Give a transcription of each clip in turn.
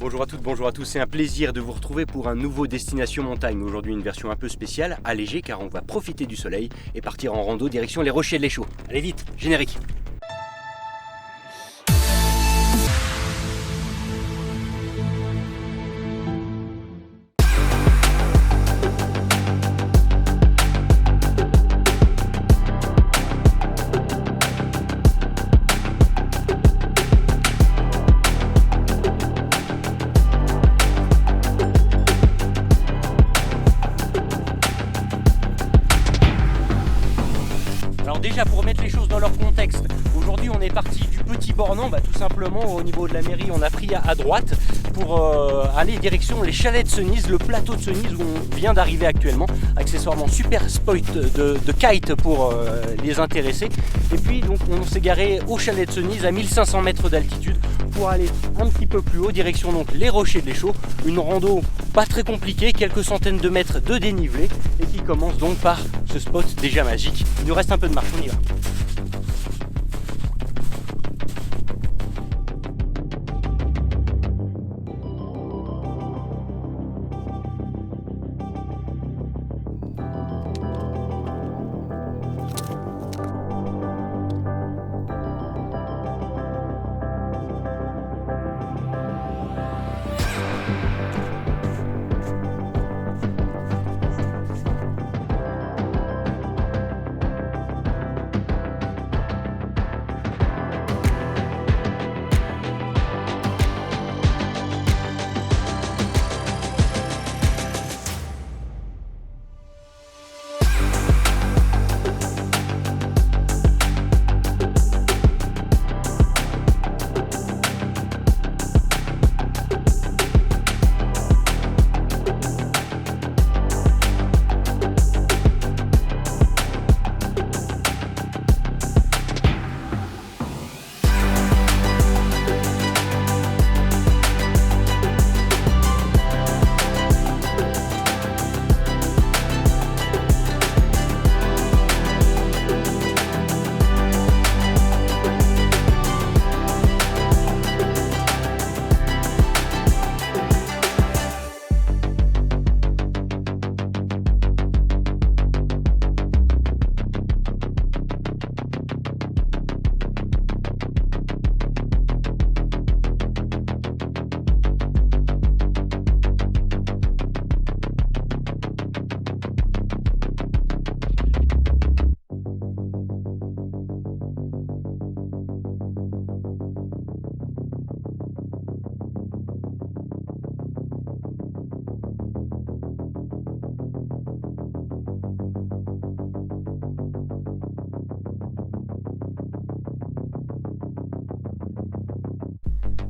Bonjour à toutes, bonjour à tous, c'est un plaisir de vous retrouver pour un nouveau Destination Montagne. Aujourd'hui une version un peu spéciale, allégée car on va profiter du soleil et partir en rando direction les Rochers de l'Échaud. Allez vite, générique. Alors déjà pour remettre les choses dans leur contexte, aujourd'hui on est parti du Petit Bornand, tout simplement au niveau de la mairie on a pris à droite pour aller direction les chalets de Cenise, le plateau de Cenise où on vient d'arriver actuellement, accessoirement super spot de kite pour les intéressés. Et puis donc on s'est garé au chalet de Cenise à 1500 mètres d'altitude pour aller un petit peu plus haut, direction donc les Rochers de l'Échaud, une rando pas très compliquée, quelques centaines de mètres de dénivelé et qui commence donc par ce spot déjà magique. Il nous reste un peu de marche, on y va.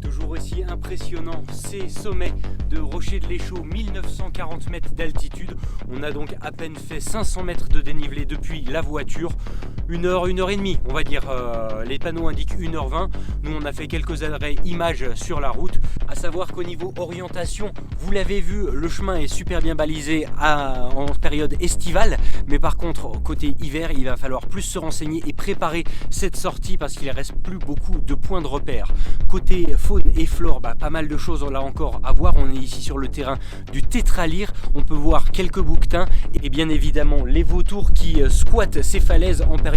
Toujours aussi impressionnant, ces sommets de Rochers de l'Échaud, 1940 mètres d'altitude. On a donc à peine fait 500 mètres de dénivelé depuis la voiture. 1 heure et demie, on va dire. Les panneaux indiquent 1h20. Nous, on a fait quelques arrêts images sur la route. À savoir qu'au niveau orientation, vous l'avez vu, le chemin est super bien balisé en période estivale. Mais par contre, côté hiver, il va falloir plus se renseigner et préparer cette sortie parce qu'il ne reste plus beaucoup de points de repère. Côté faune et flore, pas mal de choses là encore à voir. On est ici sur le terrain du tétralyre. On peut voir quelques bouquetins et bien évidemment les vautours qui squattent ces falaises en période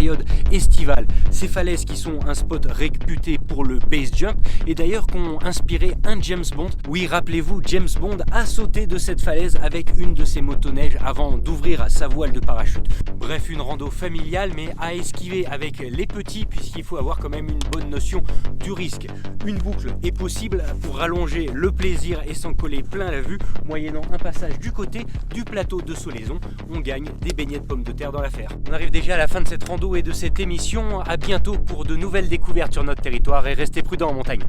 estivale. Ces falaises qui sont un spot réputé pour le base jump et d'ailleurs qui ont inspiré un James Bond. Oui, rappelez-vous, James Bond a sauté de cette falaise avec une de ses motoneiges avant d'ouvrir sa voile de parachute. Bref, une rando familiale mais à esquiver avec les petits puisqu'il faut avoir quand même une bonne notion du risque. Une boucle est possible pour rallonger le plaisir et s'en coller plein la vue, moyennant un passage du côté du plateau de Solaison. On gagne des beignets de pommes de terre dans l'affaire. On arrive déjà à la fin de cette rando et de cette émission. À bientôt pour de nouvelles découvertes sur notre territoire et restez prudents en montagne.